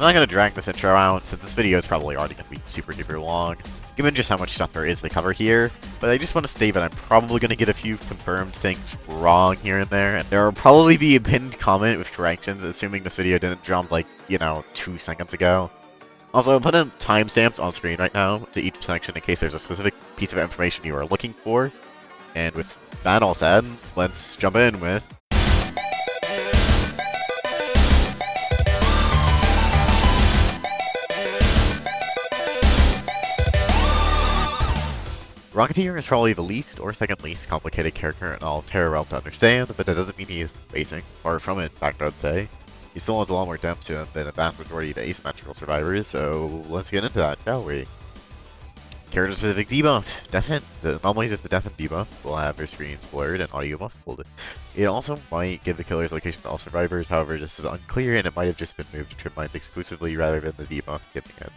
not going to drag this intro out, since this video is probably already going to be super duper long, given just how much stuff there is to cover here, but I just want to state that I'm probably going to get a few confirmed things wrong here and there, and there will probably be a pinned comment with corrections, assuming this video didn't jump like, 2 seconds ago. Also, I'll put in timestamps on screen right now to each section in case there's a specific piece of information you are looking for. And with that all said, let's jump in with Rocketeer is probably the least or second least complicated character in all of Terra Realm to understand, but that doesn't mean he is basic. Far from it, in fact, I'd say. He still has a lot more depth to him than a vast majority of the asymmetrical survivors, so let's get into that, shall we? Character-specific debuff. The anomalies of the deafen debuff will have their screens blurred and audio muffled. It also might give the killer's location to all survivors, however this is unclear and it might have just been moved to trim lines exclusively rather than the debuff giving it.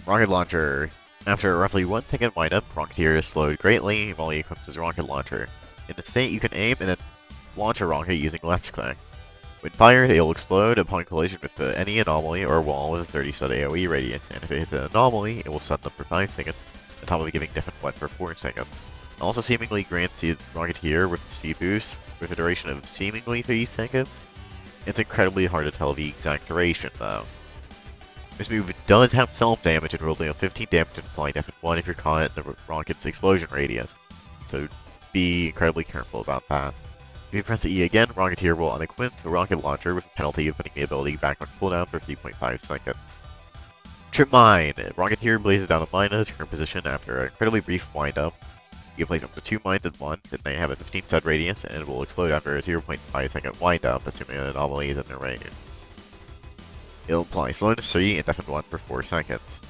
Rocket Launcher. After a roughly 1 second windup, Rocketeer is slowed greatly while he equips his rocket launcher. In the state, you can aim and then launch a rocket using left click. When fired, it will explode upon collision with any anomaly or wall with a 30 stun AoE radius, and if it hits an anomaly, it will stun them for 5 seconds, on top of giving deafen 1 for 4 seconds. It also seemingly grants the Rocketeer with a speed boost with a duration of seemingly 3 seconds. It's incredibly hard to tell the exact duration, though. This move does have self-damage and will deal 15 damage and apply deafen 1 if you're caught in the rocket's explosion radius, so be incredibly careful about that. If you press the E again, Rocketeer will unequip the rocket launcher with a penalty of putting the ability back on cooldown for 3.5 seconds. Trip Mine. Rocketeer blazes down a mine in his current position after an incredibly brief wind-up. You can place up to 2 mines at once, and they have a 15 stun radius, and it will explode after a 0.5 second wind-up, assuming an anomaly is in their range. It'll apply slowness 3 and deafen 1 for 4 seconds.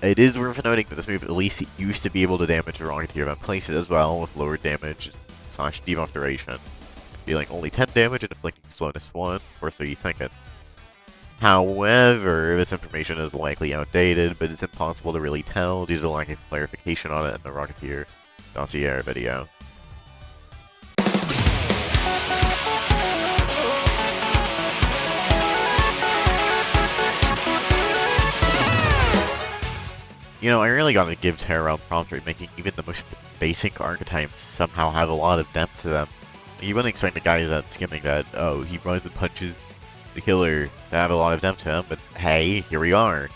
It is worth noting that this move at least used to be able to damage the Rocketeer when placed as well, with lower damage / debuff duration, dealing only 10 damage and inflicting slowness 1 for 3 seconds. However, this information is likely outdated, but it's impossible to really tell due to the lack of clarification on it in the Rocketeer dossier video. I really gotta give Terra Realm props for making even the most basic archetypes somehow have a lot of depth to them. You wouldn't expect the guy that's skimming that, oh, he runs and punches the killer to have a lot of depth to him, but hey, here we are.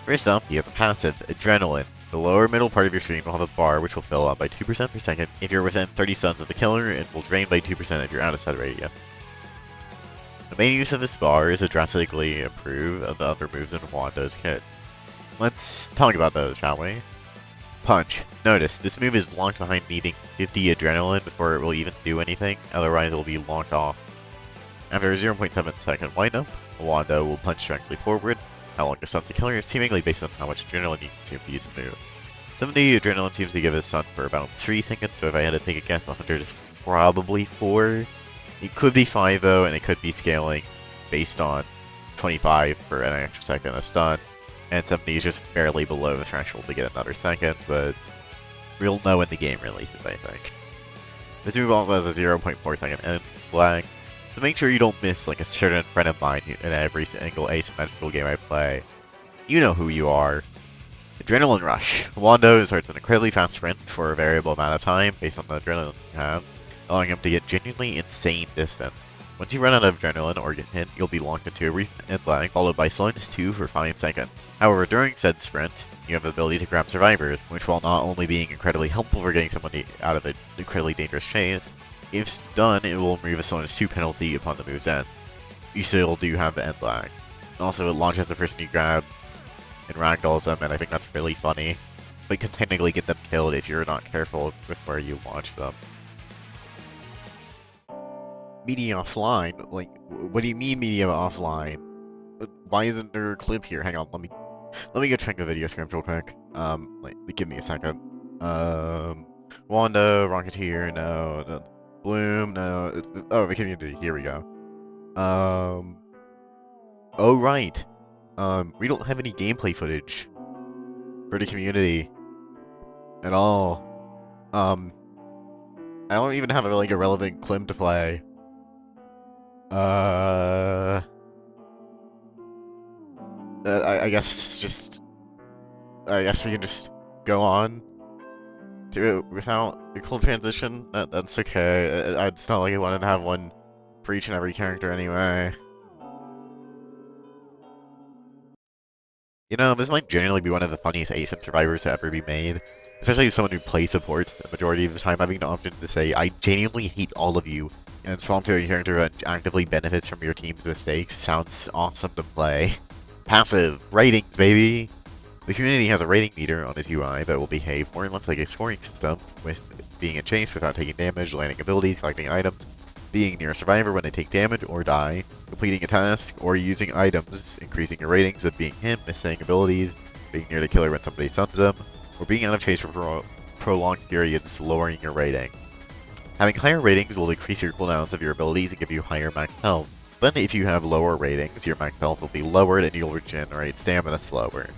First up, he has a passive, Adrenaline. The lower middle part of your screen will have a bar which will fill up by 2% per second if you're within 30 stuns of the killer, and will drain by 2% if you're out of stun radius. The main use of this bar is to drastically improve the other moves in Hwando's kit. Let's talk about those, shall we? Punch. Notice, this move is locked behind needing 50 Adrenaline before it will even do anything, otherwise it will be locked off. After a 0.7 second windup, Hwando will punch directly forward. How long it stuns the killer is seemingly based on how much Adrenaline you consume to use the move. 70 Adrenaline seems to give a stun for about 3 seconds, so if I had to take a guess, 100 is probably 4. It could be 5 though, and it could be scaling based on 25 for an extra second of stun. And 70 is just barely below the threshold to get another second, but we'll know when the game releases, I think. This move also has a 0.4 second end lag, so make sure you don't miss like a certain friend of mine in every single asymmetrical game I play. You know who you are. Adrenaline Rush. Hwando starts an incredibly fast sprint for a variable amount of time based on the adrenaline you have, allowing him to get genuinely insane distance. Once you run out of adrenaline or get hit, you'll be locked into a brief end lag, followed by slowness 2 for 5 seconds. However, during said sprint, you have the ability to grab survivors, which while not only being incredibly helpful for getting somebody out of an incredibly dangerous chase, if done, it will remove a slowness 2 penalty upon the move's end. You still do have the end lag. Also, it launches the person you grab and ragdolls them, and I think that's really funny, but can technically get them killed if you're not careful with where you launch them. Media offline? Like, what do you mean media offline? Why isn't there a clip here? Hang on, let me go check the video script real quick. Give me a second. Hwando, Rocketeer, no, Bloom, no, oh, the community, here we go. Oh right. We don't have any gameplay footage for the community at all. I don't even have like a relevant clip to play. I guess we can just go on to it without a cool transition. That's okay. It's not like I wanted to have one for each and every character anyway. You know, this might genuinely be one of the funniest ASIM survivors to ever be made. Especially as someone who plays support the majority of the time, having the option to say, I genuinely hate all of you, and spawn to a character that actively benefits from your team's mistakes sounds awesome to play. Passive. Ratings, baby! The community has a rating meter on its UI that will behave more or less like a scoring system, with being in chase without taking damage, landing abilities, collecting items, being near a survivor when they take damage or die, completing a task, or using items, increasing your ratings with being hit, missing abilities, being near the killer when somebody stuns them, or being out of chase for prolonged periods, lowering your rating. Having higher ratings will increase your cooldowns of your abilities and give you higher max health. But if you have lower ratings, your max health will be lowered and you'll regenerate stamina slower.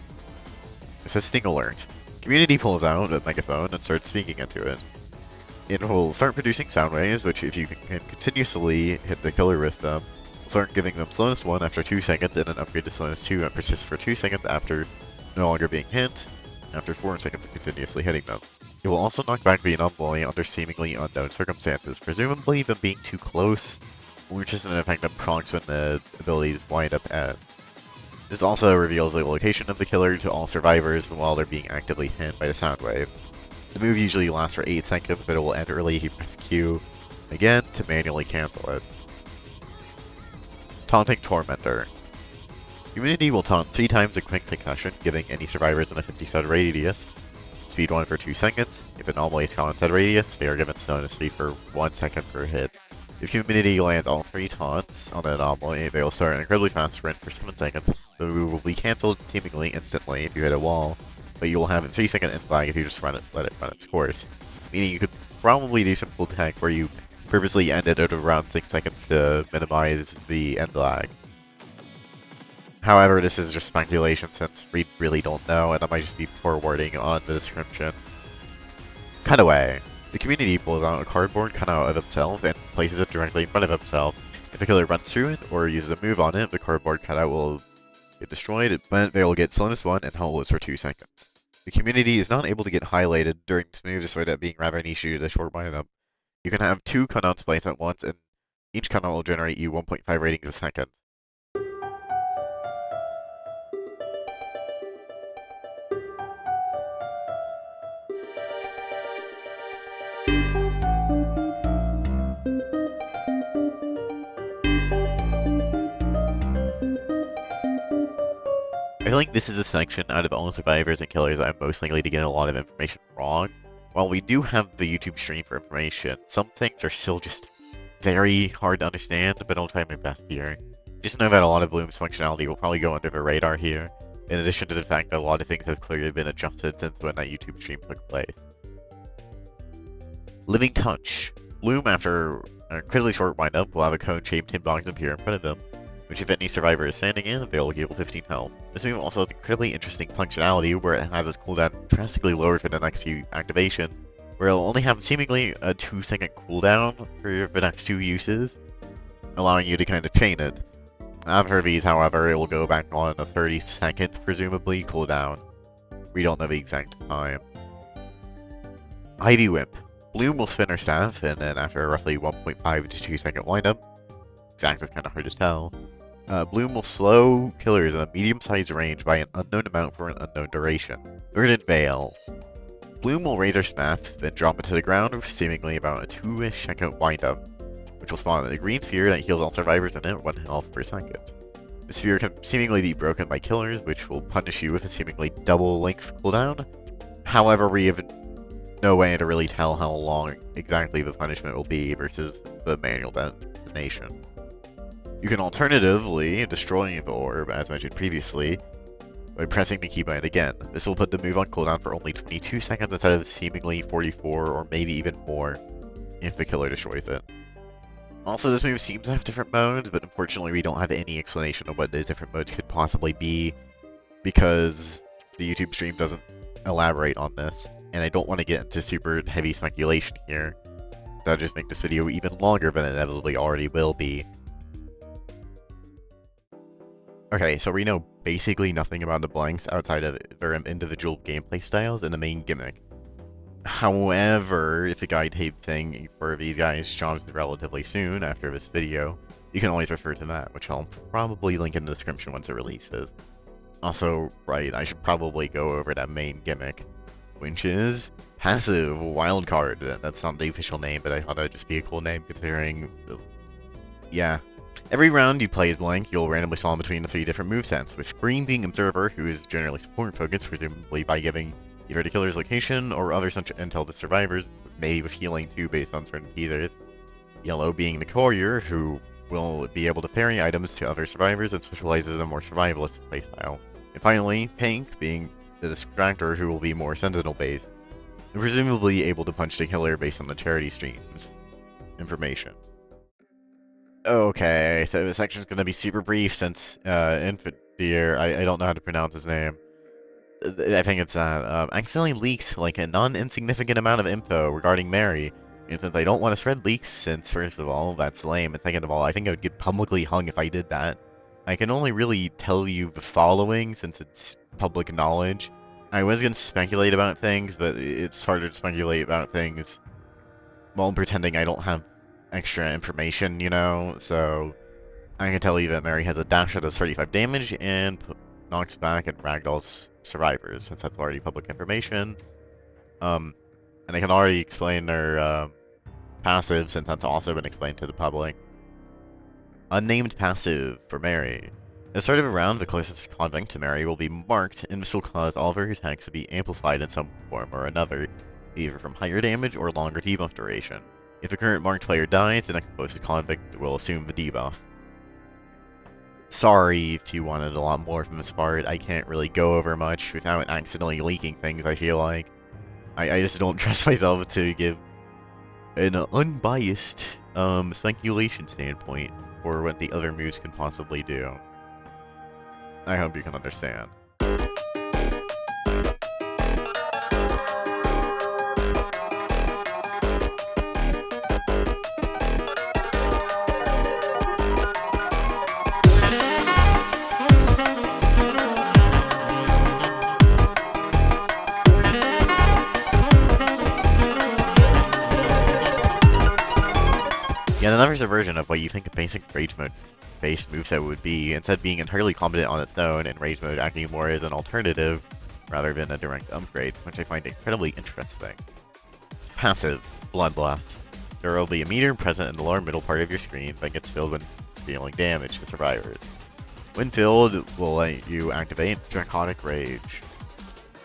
Assisting alert. Community pulls out a megaphone and starts speaking into it. It will start producing sound waves, which if you can continuously hit the killer with them, will start giving them slowness 1 after 2 seconds and an upgrade to slowness 2 and persists for 2 seconds after no longer being hit, after 4 seconds of continuously hitting them. It will also knock back the anomaly under seemingly unknown circumstances, presumably them being too close, or just an effect that procs when the abilities wind up at. This also reveals the location of the killer to all survivors while they're being actively hit by the sound wave. The move usually lasts for 8 seconds, but it will end early if you press Q again to manually cancel it. Taunting Tormentor. Community will taunt 3 times in quick succession, giving any survivors in a 50-stud radius speed 1 for 2 seconds. If Anomalies caught in said radius, they are given slowness 3 for 1 second per hit. If Community lands all 3 taunts on an anomaly, they will start an incredibly fast sprint for 7 seconds. The move will be cancelled seemingly instantly if you hit a wall, but you will have a 3-second end lag if you just let it run its course. Meaning you could probably do some cool tech where you purposely end it at around 6 seconds to minimize the end lag. However, this is just speculation since we really don't know, and that might just be poor wording on the description. Cutaway. The community pulls out a cardboard cutout of himself and places it directly in front of himself. If the killer runs through it or uses a move on it, the cardboard cutout will get destroyed, but they will get slowness 1 and holds for 2 seconds. The community is not able to get highlighted during this move despite it being rather niche due to the short windup. You can have 2 cutouts placed at once, and each cutout will generate you 1.5 ratings a second. I feel like this is a section out of all survivors and killers I'm most likely to get a lot of information wrong. While we do have the YouTube stream for information, some things are still just very hard to understand, but I'll try my best here. Just know that a lot of Bloom's functionality will probably go under the radar here, in addition to the fact that a lot of things have clearly been adjusted since when that YouTube stream took place. Living Touch. Bloom, after an incredibly short windup, will have a cone-shaped hitbox appear in front of them, which if any survivor is standing in, they will heal 15 health. This move also has incredibly interesting functionality where it has its cooldown drastically lowered for the next few activations, where it'll only have seemingly a 2-second cooldown for the next 2 uses, allowing you to kind of chain it. After these, however, it will go back on a 30-second, presumably, cooldown. We don't know the exact time. Ivy Whip. Bloom will spin her staff, and then after a roughly 1.5 to 2 second windup, exact is kind of hard to tell, Bloom will slow killers in a medium-sized range by an unknown amount for an unknown duration. Verdant Veil. Bloom will raise her staff, then drop it to the ground with seemingly about a 2-ish second windup, which will spawn a green sphere that heals all survivors in it 1 health per second. The sphere can seemingly be broken by killers, which will punish you with a seemingly double length cooldown. However, we have no way to really tell how long exactly the punishment will be versus the manual detonation. You can alternatively destroy the orb, as mentioned previously, by pressing the keybind again. This will put the move on cooldown for only 22 seconds instead of seemingly 44 or maybe even more if the killer destroys it. Also, this move seems to have different modes, but unfortunately we don't have any explanation of what those different modes could possibly be because the YouTube stream doesn't elaborate on this, and I don't want to get into super heavy speculation here. That'll just make this video even longer than it inevitably already will be. Okay, so we know basically nothing about the blanks outside of their individual gameplay styles and the main gimmick. However, if the guide tape thing for these guys drops relatively soon after this video, you can always refer to that, which I'll probably link in the description once it releases. Also, right, I should probably go over that main gimmick, which is Passive Wildcard. That's not the official name, but I thought that'd just be a cool name considering... Yeah. Every round you play as blank, you'll randomly swap between the 3 different movesets, with Green being Observer, who is generally support-focused, presumably by giving either the killer's location or other such intel to survivors, maybe with healing too based on certain teasers. Yellow being the Courier, who will be able to ferry items to other survivors and specializes in a more survivalist playstyle. And finally, Pink being the Distractor, who will be more Sentinel-based, and presumably able to punch the killer based on the charity stream's information. Okay, so this section's gonna be super brief since Infidere, I don't know how to pronounce his name. I think it's accidentally leaked like a non-insignificant amount of info regarding Mary. And since I don't want to spread leaks, since first of all, that's lame, and second of all, I think I would get publicly hung if I did that. I can only really tell you the following since it's public knowledge. I was going to speculate about things, but it's harder to speculate about things while pretending I don't have extra information, you know? So, I can tell you that Mary has a dash that does 35 damage and knocks back and ragdolls survivors, since that's already public information. And I can already explain their passive, since that's also been explained to the public. Unnamed passive for Mary. At the start of a round, the closest convict to Mary will be marked, and this will cause all of her attacks to be amplified in some form or another, either from higher damage or longer debuff duration. If the current marked player dies, the next closest convict will assume the debuff. Sorry if you wanted a lot more from this part, I can't really go over much without accidentally leaking things, I feel like. I just don't trust myself to give an unbiased speculation standpoint for what the other moves can possibly do. I hope you can understand. Yeah, another version of what you think a basic Rage Mode-based moveset would be, instead being entirely competent on its own, and Rage Mode acting more as an alternative rather than a direct upgrade, which I find incredibly interesting. Passive, Bloodblast. There will be a meter present in the lower middle part of your screen that gets filled when dealing damage to survivors. When filled, will let you activate Draconic Rage.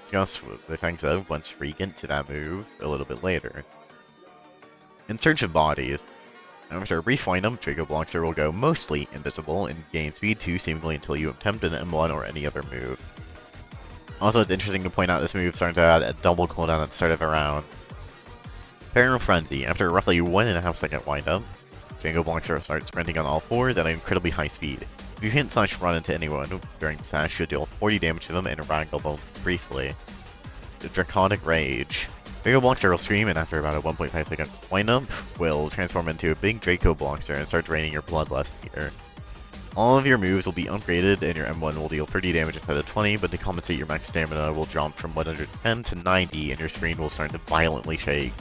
Discuss the effects of once we get to that move a little bit later. In search of bodies. After a brief wind-up, Drakobloxxer will go mostly invisible and gain speed 2 seemingly until you attempt an M1 or any other move. Also, it's interesting to point out this move starts to add a double cooldown at the start of a round. Feral Frenzy. After a roughly 1.5 second wind-up, Drakobloxxer will start sprinting on all fours at an incredibly high speed. If you hit/run into anyone during Sash, you'll deal 40 damage to them and ragdoll them briefly. The Draconic Rage. Drakobloxxer will scream, and after about a 1.5 second wind-up, will transform into a big Drakobloxxer and start draining your bloodlust meter. All of your moves will be upgraded, and your M1 will deal 30 damage instead of 20, but to compensate, your max stamina will jump from 110 to 90, and your screen will start to violently shake.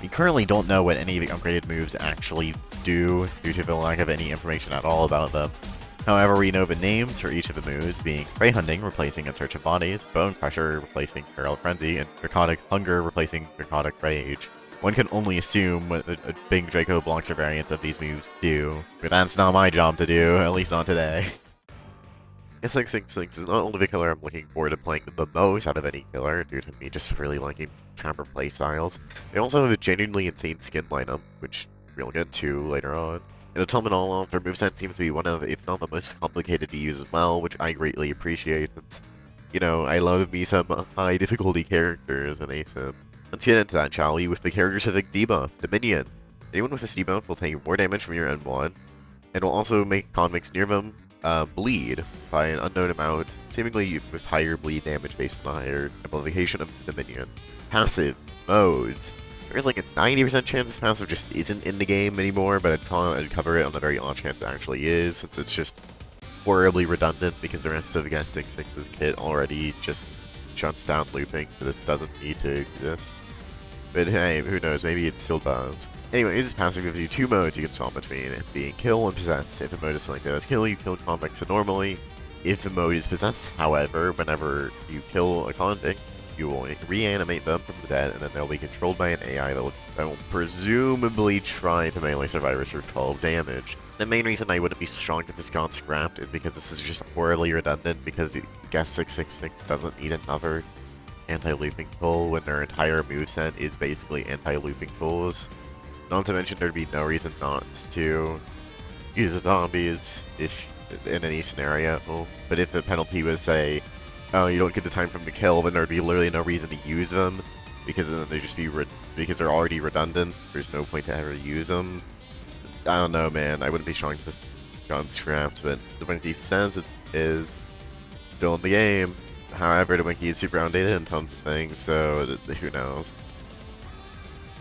We currently don't know what any of the upgraded moves actually do, due to the lack of any information at all about them. However, we know the names for each of the moves, being Prey Hunting replacing In Search of Bodies, Bone Crusher replacing Feral Frenzy, and Draconic Hunger replacing Draconic Rage. One can only assume what a big Drakobloxxer variants of these moves do, but that's not my job to do, at least not today. S666 is not only the killer I'm looking forward to playing the most out of any killer, due to me just really liking Trapper playstyles. They also have a genuinely insane skin lineup, which we'll get to later on. And to sum it all off, their moveset seems to be one of, if not the most complicated to use as well, which I greatly appreciate, since, you know, I love me some high difficulty characters in ASIM. Let's get into that, shall we, with the characteristic debuff, Dominion. Anyone with this debuff will take more damage from your N1, and will also make convicts near them bleed by an unknown amount, seemingly with higher bleed damage based on the higher amplification of Dominion. Passive modes. There's like a 90% chance this passive just isn't in the game anymore, but I'd cover it on the very off chance it actually is, since it's just horribly redundant because the rest of Guest 66's kit already just shuts down looping, so this doesn't need to exist. But hey, who knows, maybe it still does. Anyways, this passive gives you two modes you can swap between, being kill and possess. If a mode is selected as kill, you kill convicts normally. If a mode is possess, however, whenever you kill a convict, you will reanimate them from the dead, and then they'll be controlled by an AI that will presumably try to melee survivors for 12 damage. The main reason I wouldn't be strong if this got scrapped is because this is just horribly redundant, because Guest 666 doesn't need another anti-looping tool when their entire moveset is basically anti-looping tools. Not to mention there'd be no reason not to use the zombies if in any scenario. But if the penalty was, say, oh, you don't get the time from the kill, then there'd be literally no reason to use them, because then they'd just be because they're already redundant. There's no point to ever use them. I don't know, man. I wouldn't be strong if this got scrapped, but the wiki says it is still in the game. However, the wiki is super outdated and tons of things, so who knows.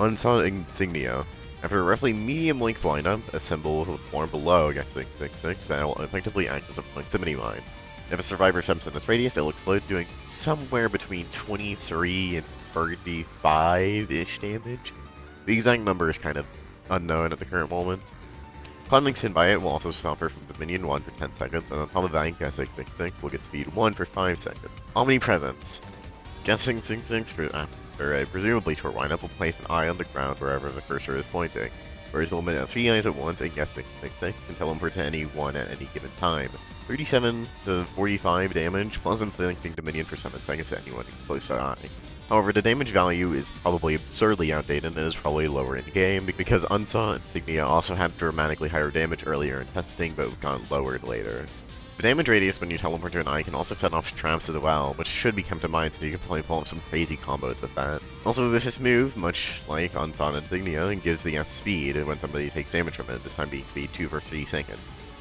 Untitled Insignia. After a roughly medium length lineup, a symbol will form below Guest 666 that will effectively act as a proximity mine. If a survivor steps in its radius, it will explode, doing somewhere between 23 and 35-ish damage. The exact number is kind of unknown at the current moment. Convicts hit by it will also suffer from Dominion 1 for 10 seconds, and on top of that, Guest 666 will get Speed 1 for 5 seconds. Omnipresence. Guest 666 after a presumably short windup will place an eye on the ground wherever the cursor is pointing. Whereas the limit of 3 eyes at once, and Guest 666 can teleport to any one at any given time. 37 to 45 damage, plus inflicting Dominion for 7 seconds to anyone close to eye. However, the damage value is probably absurdly outdated and is probably lower in game, because Untitled Insignia also had dramatically higher damage earlier in testing, but got lowered later. The damage radius when you teleport to an eye can also set off traps as well, which should be kept in mind so you can probably pull off some crazy combos with that. Also, with this move, much like Untitled Insignia, it gives the guest speed when somebody takes damage from it, this time being speed 2 for 3 seconds.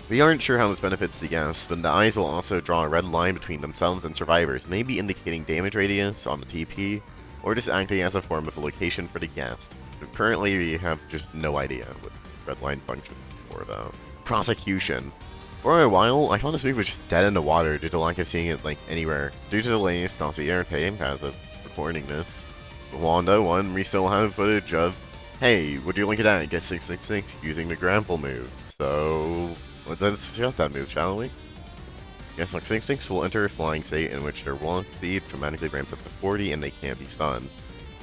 We aren't sure how this benefits the guests, but the eyes will also draw a red line between themselves and survivors, maybe indicating damage radius on the TP, or just acting as a form of a location for the guest. But currently, we have just no idea what this red line functions for, though. Prosecution. For a while, I thought this move was just dead in the water due to lack of seeing it anywhere. Due to the latest Rocketeer as of recording this, Hwando 1, we still have footage of, hey, would you look at that, get 666 using the grapple move. So let's discuss that move, shall we? Guest 666 will enter a flying state in which their walk speed dramatically ramps up to 40 and they can't be stunned.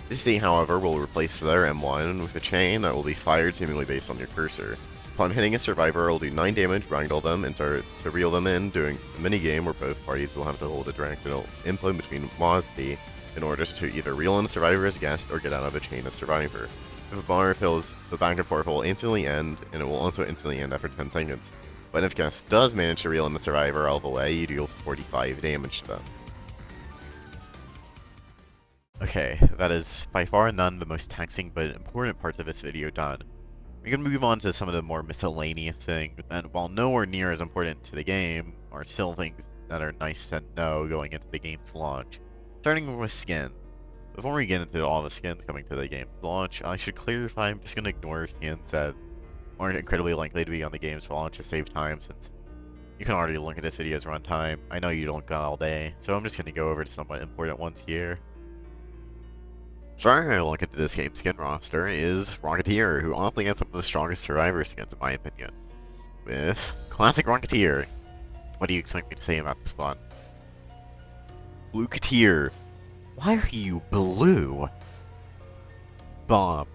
This state, however, will replace their M1 with a chain that will be fired seemingly based on your cursor. Upon hitting a survivor, it will do 9 damage, ragdoll them, and start to reel them in, doing a minigame where both parties will have to hold a directional input between WASD in order to either reel in a survivor as guest or get out of a chain as survivor. If a bar fills, the back and forth will instantly end, and it will also instantly end after 10 seconds. But if guest does manage to reel in the survivor all the way, you deal 45 damage to them. Okay, that is by far none the most taxing but important parts of this video done. We can move on to some of the more miscellaneous things, and while nowhere near as important to the game, are still things that are nice to know going into the game's launch. Starting with skins. Before we get into all the skins coming to the game's launch, I should clarify I'm just going to ignore skins that aren't incredibly likely to be on the game's launch to save time, since you can already look at this video's runtime. I know you don't got all day, so I'm just going to go over to somewhat important ones here. Starting a look into this game's skin roster is Rocketeer, who honestly has some of the strongest survivor skins in my opinion. With classic Rocketeer. What do you expect me to say about this one? Blueketeer. Why are you blue? Bomb.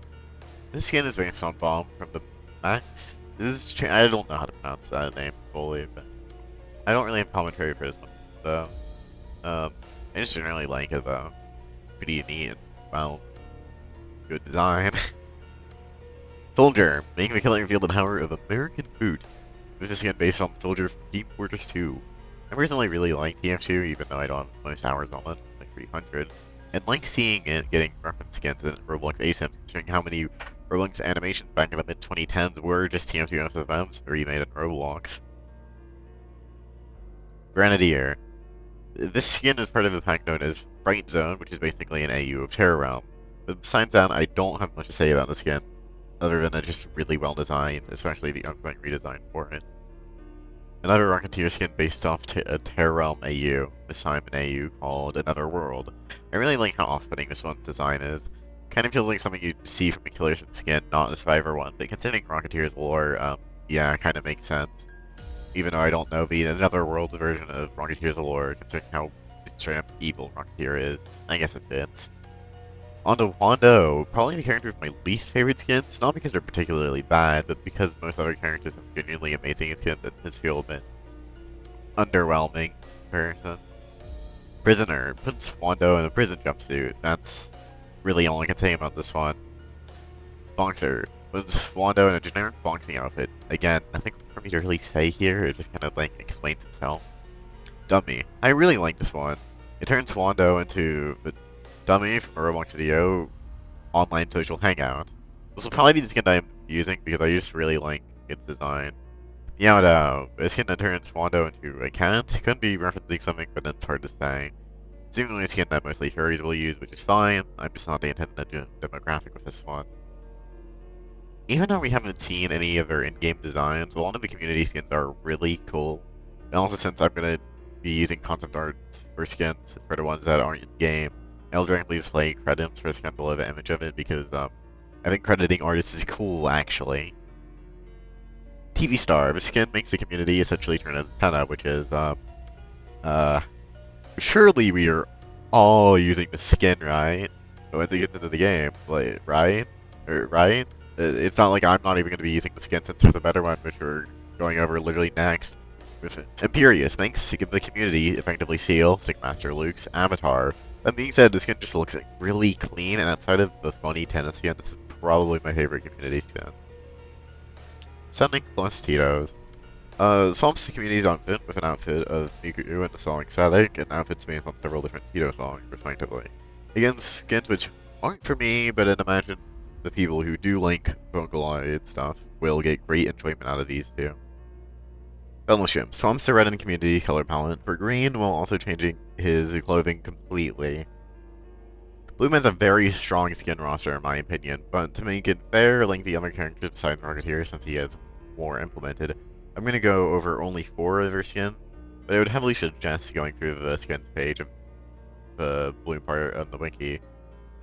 This skin is based on Bomb from the Max. I don't know how to pronounce that name fully, but I don't really have commentary for this one, though. I just didn't really like it, though. Pretty neat and, well, good design. Soldier, making the killing feel the power of American boot. With this skin based on Soldier from Team Fortress 2. I personally really like TF2, even though I don't have most hours on it, like 300. And like seeing it getting reference skins in Roblox ASIMs, considering how many Roblox animations back in the mid-2010s were just TF2 SFMs remade in Roblox. Grenadier. This skin is part of a pack known as Fright Zone, which is basically an AU of Terror Realm. But besides that, I don't have much to say about the skin, other than it's just really well designed, especially the upcoming redesign for it. Another Rocketeer skin based off a Terra Realm AU, this time an AU called Another World. I really like how off-putting this one's design is. Kind of feels like something you'd see from a Killer skin, not a Survivor one, but considering Rocketeer's lore, yeah, kind of makes sense. Even though I don't know the Another World version of Rocketeer's lore, considering how straight up evil Rocketeer is, I guess it fits. On to Hwando, probably the character with my least favorite skins, not because they're particularly bad, but because most other characters have genuinely amazing skins and his feel a bit underwhelming comparison. Prisoner, puts Hwando in a prison jumpsuit, that's really all I can say about this one. Boxer, puts Hwando in a generic boxing outfit, again, nothing for me to really say here, it just kind of like explains itself. Dummy, I really like this one. It turns Hwando into Dummy from a Roblox video online social hangout. This will probably be the skin I'm using because I just really like its design. Hwando, a skin that turns Hwando into a cat. Could be referencing something, but it's hard to say. Seemingly a skin that mostly furries will use, which is fine. I'm just not the intended demographic with this one. Even though we haven't seen any of their in-game designs, a lot of the community skins are really cool. And also since I'm going to be using concept art for skins for the ones that aren't in-game, I'll directly display credits for a skin below the image of it because I think crediting artists is cool, actually. TV star. The skin makes the community essentially turn antenna, which is, surely we are all using the skin, right? Once it gets into the game, like, right? Right? It's not like I'm not even going to be using the skin since there's a better one, which we're going over literally next. With Imperious, thanks to give the community effectively Seal, Sickmaster Luke's avatar. That being said, the skin just looks like really clean, and outside of the funny tennis skin, this is probably my favorite community skin. Sending plus Tito's. Swamps the community's outfit with an outfit of Miku and the song Static, and outfits based on several different Tito songs, respectively. Again, skins which aren't for me, but I'd imagine the people who do like Vocaloid stuff will get great enjoyment out of these two. Fellowship swamps the red and community's color palette for green while also changing his clothing completely. Bloom has a very strong skin roster in my opinion, but to make it fair, like the other characters besides Rocketeer since he has more implemented, I'm going to go over only 4 of their skins, but I would heavily suggest going through the skins page of the Bloom part of the wiki,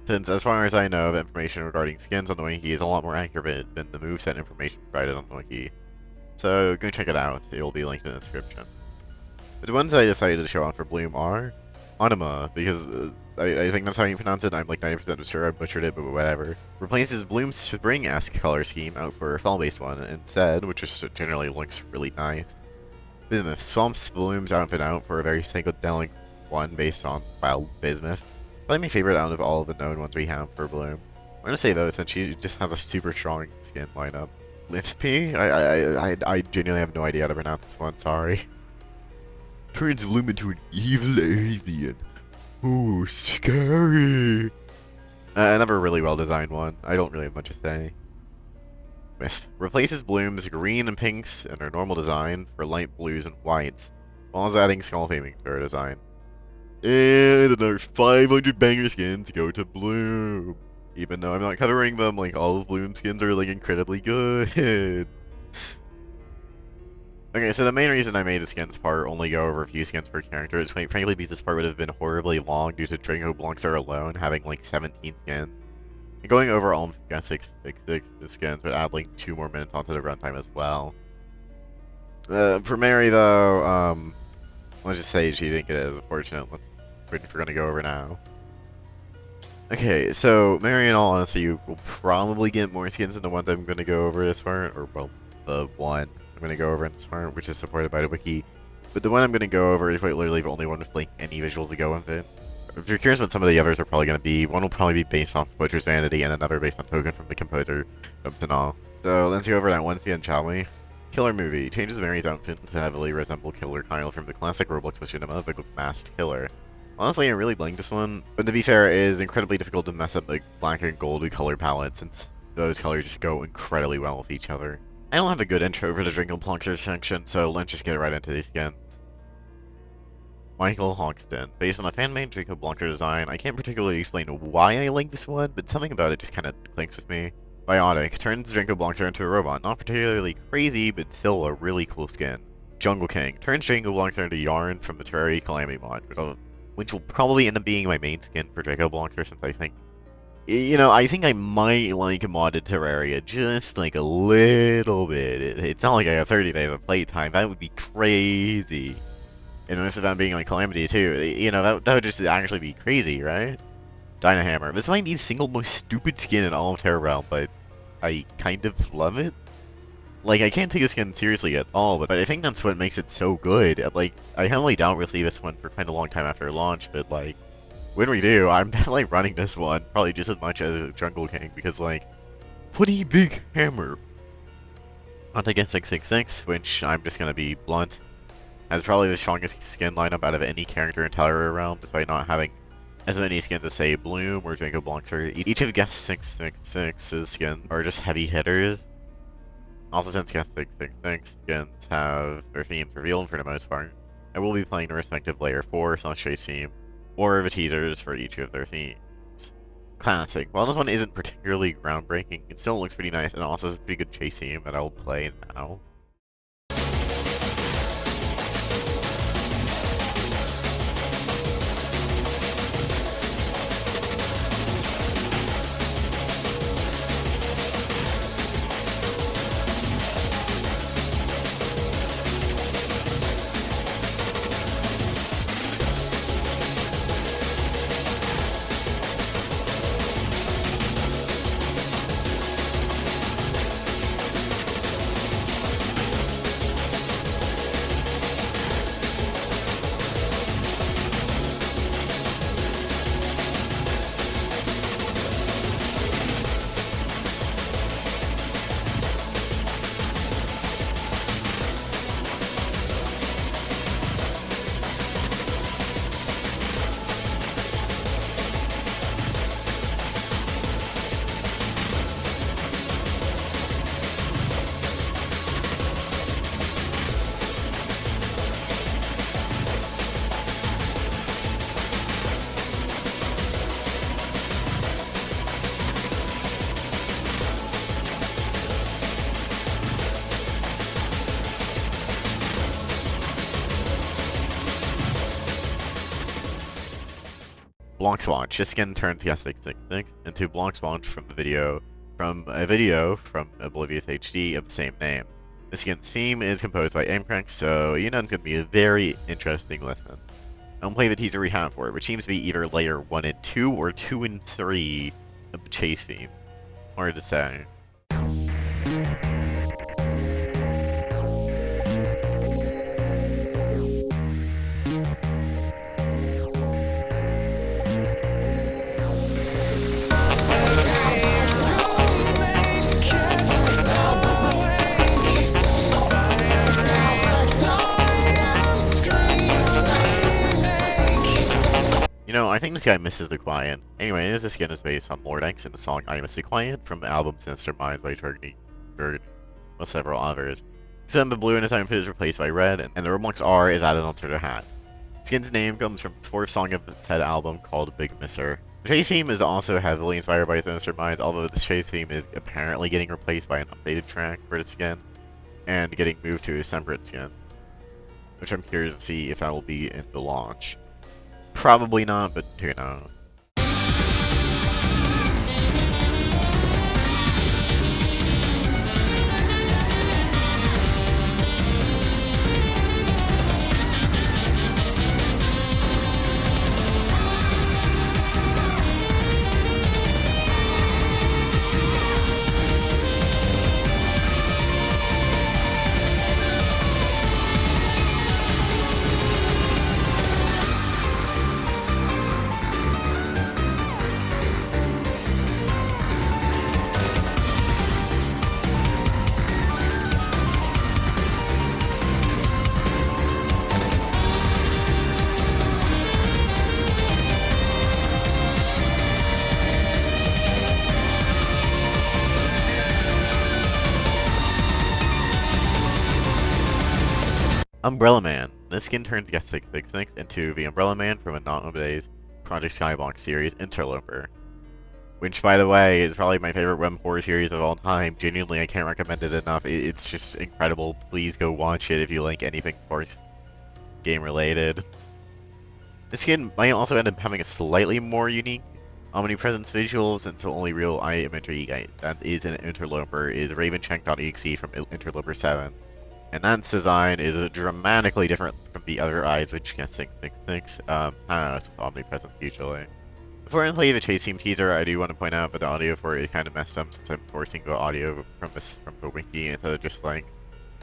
since as far as I know, the information regarding skins on the wiki is a lot more accurate than the moveset information provided on the wiki. So go check it out, it will be linked in the description. But the ones I decided to show off for Bloom are Anoma, because I think that's how you pronounce it, I'm like 90% sure I butchered it, but whatever. Replaces Bloom's spring-esque color scheme out for a fall-based one instead, which just generally looks really nice. Bismuth swamps Bloom's outfit out for a very psychedelic one based on Wild Bismuth. Probably my favorite out of all of the known ones we have for Bloom. I'm gonna say though, since she just has a super strong skin lineup. Lispy? I genuinely have no idea how to pronounce this one, sorry. Turns Bloom into an evil alien. Ooh, scary! Another really well-designed one. I don't really have much to say. Wisp replaces Bloom's green and pinks in her normal design for light blues and whites, while also adding skull framing to her design. And another 500 banger skins go to Bloom. Even though I'm not covering them, like, all of Bloom's skins are, like, incredibly good. Okay, so the main reason I made the skins part only go over a few skins per character is quite frankly because this part would have been horribly long due to Drakobloxxer alone having, like, 17 skins. And going over all of 6 skins would add, like, 2 more minutes onto the runtime as well. For Mary, though, let's just say she didn't get it as unfortunate. We're gonna go over now. Okay, so Mary, in all honesty, you will probably get more skins than the ones I'm going to go over this part, or, well, the one I'm going to go over in this part, which is supported by the wiki. But the one I'm going to go over is quite literally the only one with, like, any visuals to go with it. If you're curious what some of the others are probably going to be, one will probably be based off Butcher's Vanity, and another based on Token from the composer, and all. So, let's go over that one skin, shall we? Killer Movie changes Mary's outfit to heavily resemble Killer Kyle from the classic Roblox machinima, the Masked Killer. Honestly, I really like this one, but to be fair, it is incredibly difficult to mess up the black and gold color palette since those colors just go incredibly well with each other. I don't have a good intro for the Drakobloxxer section, so let's just get right into these skins. Michael Hoxton. Based on a fan-made Drakobloxxer design, I can't particularly explain why I like this one, but something about it just kind of clinks with me. Biotic turns Drakobloxxer into a robot. Not particularly crazy, but still a really cool skin. Jungle King. Turns Drakobloxxer into Yarn from the Terraria Calamity mod, which will probably end up being my main skin for Drakobloxxer, since I think... I think I might like modded Terraria just like a little bit. It's not like I have 30 days of playtime. That would be crazy. And most of that being like Calamity too. That would just actually be crazy, right? Dynahammer. This might be the single most stupid skin in all of Terra Realm, but I kind of love it. Like, I can't take this skin seriously at all, but I think that's what makes it so good. Like, I heavily doubt we'll see this one for kind of a long time after launch, but like, when we do, I'm definitely running this one, probably just as much as Jungle King, because like, pretty big hammer. Onto get 666, which I'm just gonna be blunt, has probably the strongest skin lineup out of any character in Terraria Realm, despite not having as many skins as, say, Bloom or Drakobloxxer. Each of Guest 666's skins are just heavy hitters. Also, since Guest 666 skins have their themes revealed for the most part, I will be playing the respective Layer 4/Chase theme, or the teasers for each of their themes. Classic. While this one isn't particularly groundbreaking, it still looks pretty nice, and also is a pretty good chase theme that I will play now. Bloxxxer. This skin turns Guest 666 into Bloxxxer from a video from Oblivious HD of the same name. The skin's theme is composed by Aimcrack, so it's going to be a very interesting listen. I'll play the teaser we have for it, which seems to be either Layer 1 and 2 or 2 and 3 of the chase theme. Hard to say. I think this guy misses the client. Anyway, this skin is based on Lord X and the song I Miss the Client from the album Sinister Minds by Turkey, with several others. Except the blue in his outfit is replaced by red, and the Roblox R is added onto their hat. Skin's name comes from the fourth song of the said album called Big Misser. The chase theme is also heavily inspired by Sinister Minds, although the chase theme is apparently getting replaced by an updated track for the skin, and getting moved to a separate skin, which I'm curious to see if that will be in the launch. Probably not, but who knows. Umbrella Man. This skin turns Guest 666 into the Umbrella Man from Anomaly's Project Skybox series Interloper. which, by the way, is probably my favorite web horror series of all time. Genuinely, I can't recommend it enough. It's just incredible. Please go watch it if you like anything sports game related. This skin might also end up having a slightly more unique omnipresence visual, since the only real eye imagery that is an interloper is ravenchank.exe from Interloper 7. And that design is dramatically different from the other eyes, which gets 666. I don't know, it's omnipresence usually. Before I play the chase team teaser, I do want to point out that the audio for it is kind of messed up, since I'm forcing the audio from the wiki instead of just like,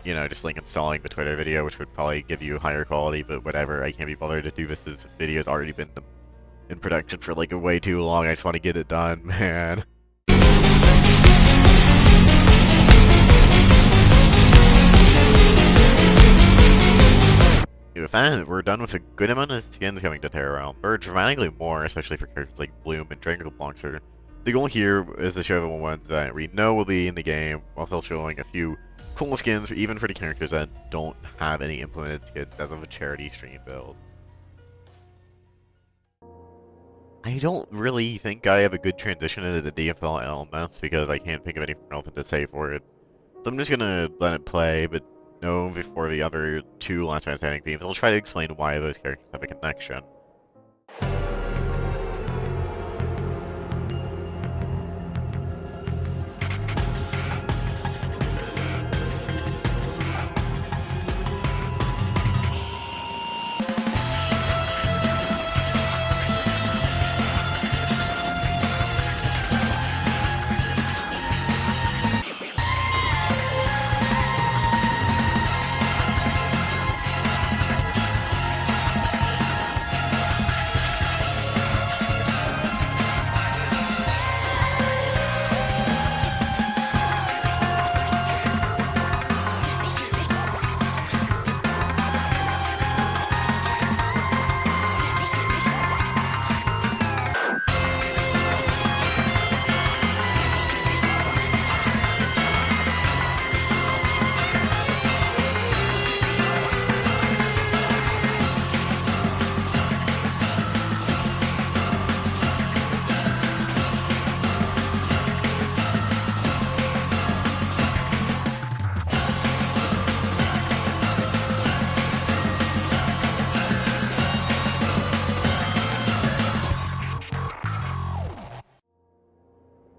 you know, just like installing the Twitter video, which would probably give you higher quality, but whatever, I can't be bothered to do this. This video's already been in production for like way too long. I just want to get it done, man. With that, we're done with a good amount of skins coming to Terra Realm. There are dramatically more, especially for characters like Bloom and Drakobloxxer. The goal here is to show the ones that we know will be in the game, while still showing a few cool skins, even for the characters that don't have any implemented skins as of a charity stream build. I don't really think I have a good transition into the DFL LMS because I can't think of anything relevant to say for it. So I'm just gonna let it play, but no before the other two Last Man Standing themes. I'll try to explain why those characters have a connection.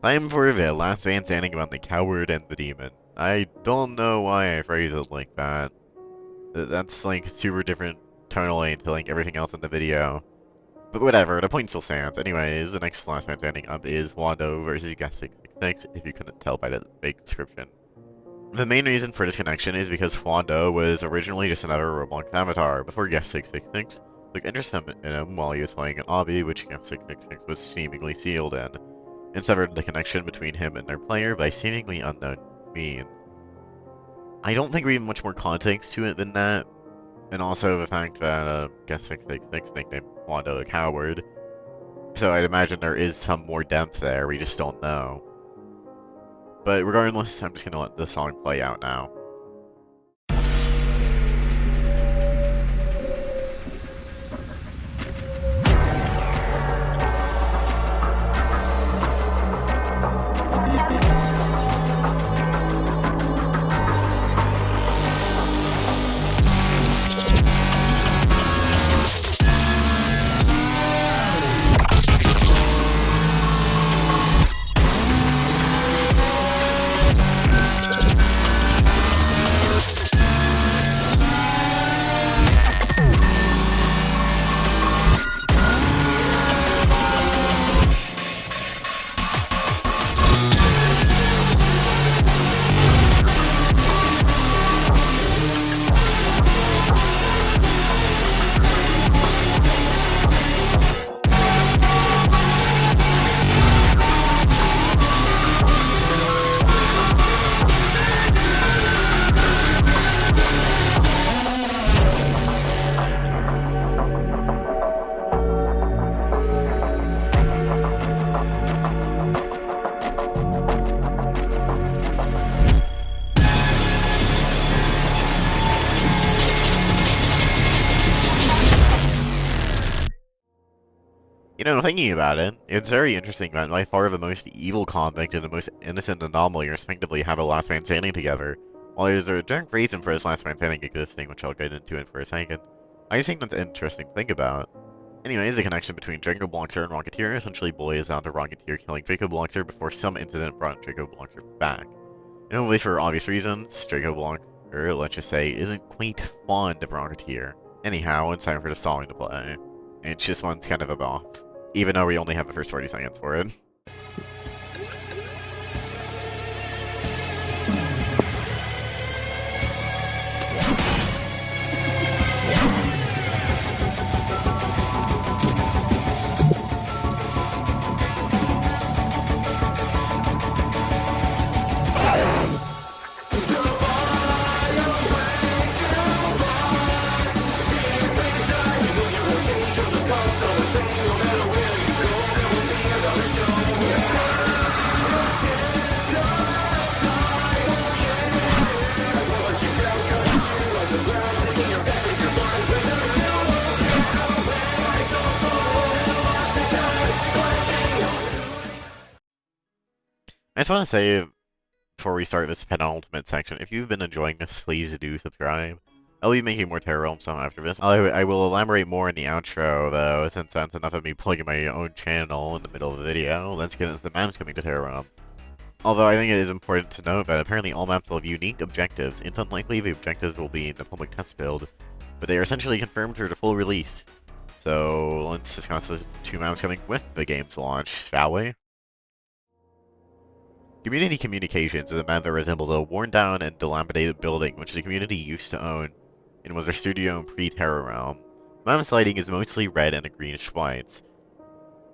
Time for the last man standing about the coward and the demon. I don't know why I phrase it like that. That's like super different tonally to like everything else in the video. But whatever, the point still stands. Anyways, the next last man standing up is Hwando versus Guest 666, if you couldn't tell by the big description. The main reason for this connection is because Hwando was originally just another Roblox avatar before Guest 666 took interest in him while he was playing an obby, which Guest 666 was seemingly sealed in, and severed the connection between him and their player by seemingly unknown means. I don't think we have much more context to it than that, and also the fact that Guest 666 nicknamed Hwando a coward, so I'd imagine there is some more depth there, we just don't know. But regardless, I'm just gonna let the song play out now. thinking about it, it's very interesting that by far the most evil convict and the most innocent anomaly respectively have a last man standing together. While there's a direct reason for this last man standing existing, which I'll get into in for a second, I just think that's interesting to think about. Anyways, the connection between Drakobloxxer and Rocketeer essentially boils down to Rocketeer killing Drakobloxxer before some incident brought Drakobloxxer back. And hopefully for obvious reasons, Drakobloxxer, let's just say, isn't quite fond of Rocketeer. Anyhow, it's time for the stalling to play. It's just one's kind of a bop, even though we only have the first 40 seconds for it. I just want to say, before we start this penultimate section, if you've been enjoying this, please do subscribe. I'll be making more Terror Realm stuff after this. I will elaborate more in the outro, though, since that's enough of me plugging my own channel in the middle of the video. Let's get into the maps coming to Terror Realm. Although I think it is important to note that apparently all maps will have unique objectives. It's unlikely the objectives will be in the public test build, but they are essentially confirmed for the full release. So let's discuss the two maps coming with the game's launch, shall we? Community Communications is a map that resembles a worn-down and dilapidated building which the community used to own and was their studio in pre-Terror Realm. The map's lighting is mostly red and a greenish white.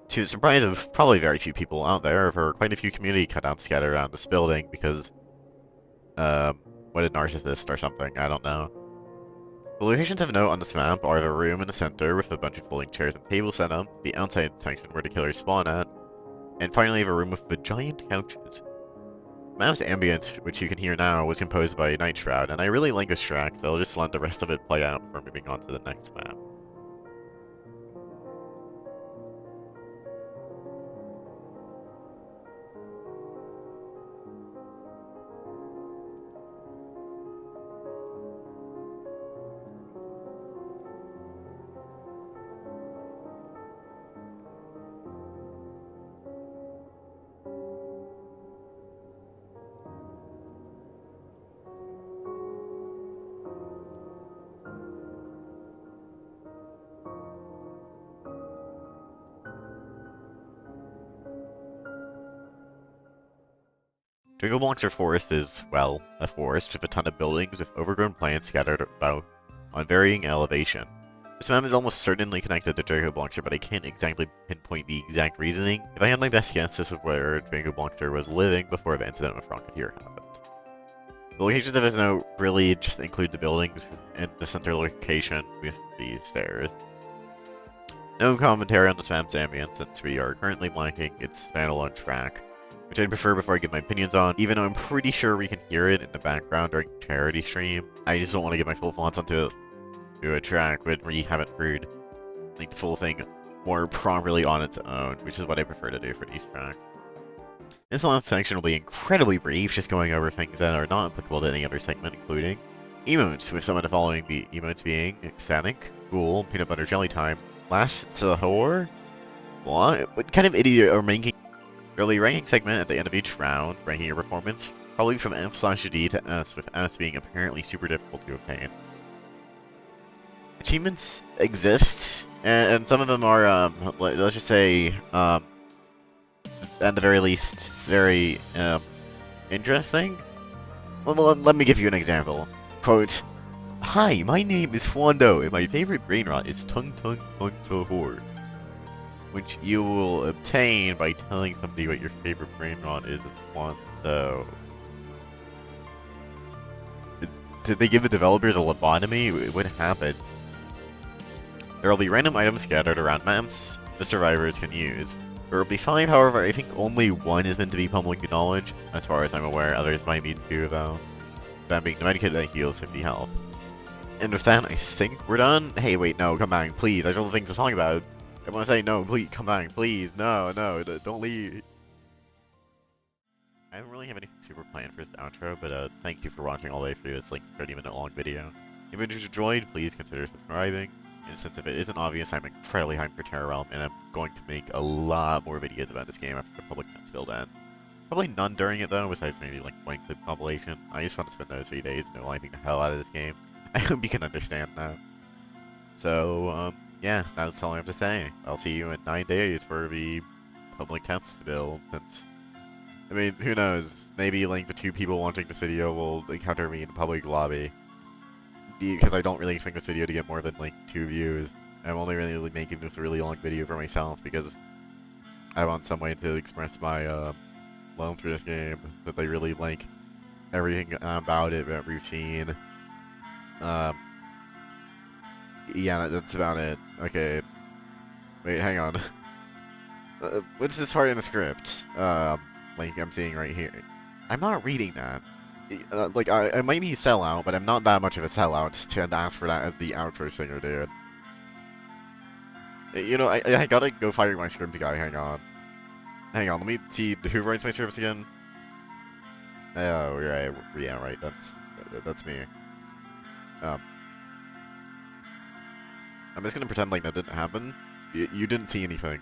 To the surprise of probably very few people out there, there are quite a few community cutouts scattered around this building because, what a narcissist or something, I don't know. The locations of note on this map are the room in the center with a bunch of folding chairs and tables set up, the outside section where the killers spawn at, and finally the room with the giant couches. The map's ambience, which you can hear now, was composed by Night Shroud, and I really like this track, so I'll just let the rest of it play out before moving on to the next map. Drakobloxxer Forest is, well, a forest with a ton of buildings with overgrown plants scattered about on varying elevation. This map is almost certainly connected to Drakobloxxer, but I can't exactly pinpoint the exact reasoning. If I had my best guess, this is where Drakobloxxer was living before the incident with Rocketeer happened. The locations of his note really just include the buildings and the center location with the stairs. No commentary on this map's ambience, since we are currently lacking its standalone track, which I'd prefer before I give my opinions on, even though I'm pretty sure we can hear it in the background during charity stream. I just don't want to get my full thoughts onto a track when we haven't heard like the full thing more properly on its own, which is what I prefer to do for these tracks. This last section will be incredibly brief, just going over things that are not applicable to any other segment, including emotes, with some of the following emotes being ecstatic, ghoul, peanut butter jelly time, last sahur. What kind of idiot are making early ranking segment at the end of each round, ranking your performance, probably from F/D to S, with S being apparently super difficult to obtain. Achievements exist, and some of them are, let's just say, at the very least, very, interesting. Well, let me give you an example. Quote, "Hi, my name is Hwando, and my favorite brain rot is Tung Tung Tung Sahur," which you will obtain by telling somebody what your favorite brain rot is at once, so... Did they give the developers a lobotomy? What happened? There will be random items scattered around maps the survivors can use. There will be 5, however, I think only 1 is meant to be public knowledge, as far as I'm aware. Others might be 2, though. That being the medikit that heals 50 health. And with that, I think we're done. Hey, wait, no, come back, please. There's other things to talk about. I want to say no, please come back, please, no, don't leave. I don't really have anything super planned for this outro, but thank you for watching all the way through this like 30-minute long video. If you enjoyed, please consider subscribing. And since if it isn't obvious, I'm incredibly hyped for Terra Realm, and I'm going to make a lot more videos about this game after the public test build ends. Probably none during it though, besides maybe like one clip compilation. I just want to spend those 3 days knowing the hell out of this game. I hope you can understand that. So, yeah, that's all I have to say. I'll see you in 9 days for the public test build, since, I mean, who knows, maybe like the 2 people watching this video will encounter me in the public lobby. Because I don't really expect this video to get more than like 2 views. I'm only really making this a really long video for myself because I want some way to express my love for this game, since I really like everything about it that we've seen. Yeah, that's about it. Okay. Wait, hang on. What's this part in the script? Like I'm seeing right here. I'm not reading that. Like, I might be a sellout, but I'm not that much of a sellout to ask for that as the outro singer, dude. You know, I gotta go fire my script guy, hang on. Hang on, let me see, who writes my scripts again? Oh, right, yeah, right, that's me. I'm just gonna pretend like that didn't happen. You didn't see anything.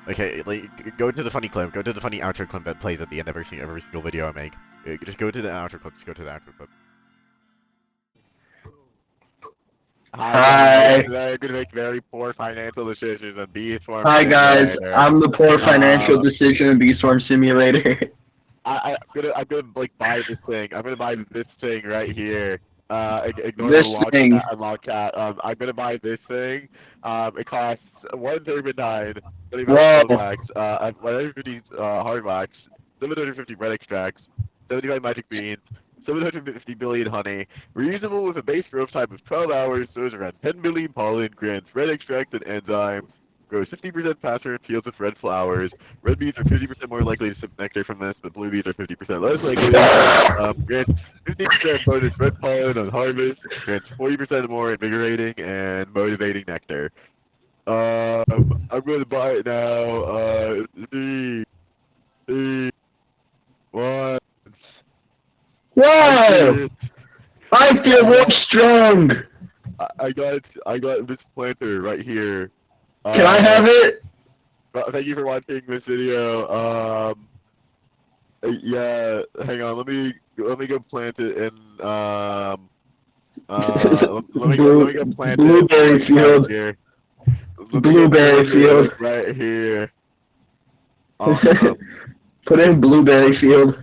Okay, like, go to the funny clip, go to the funny outro clip that plays at the end of every single video I make. Just go to the outro clip, just go to the outro clip. Hi. I'm going to make very poor financial decisions and Beestorm. Hi guys, I'm the poor financial decision in Beestorm Simulator. I'm gonna like buy this thing. I'm gonna buy this thing right here. Ignore This the thing. log cat. I'm gonna buy this thing. It costs 1 turbine, 35 Whoa. wax, 150 hard wax, 750 red extracts, 75 magic beans, 750 billion honey, reusable with a base growth time of 12 hours, stores around 10 billion pollen, grants red extract and enzyme, grows 50% faster in fields with red flowers. Red bees are 50% more likely to sip nectar from this, but blue bees are 50% less likely. Grants 50% bonus red pollen on harvest, grants 40% more invigorating and motivating nectar. I'm going to buy it now. 3, 2, 1. Whoa! I feel more strong! I got this planter right here. Can I have it? Thank you for watching this video. Yeah, hang on. Let me go plant it in. Let me go plant Blueberry it field. here. Blueberry field. Right here. Put in blueberry field.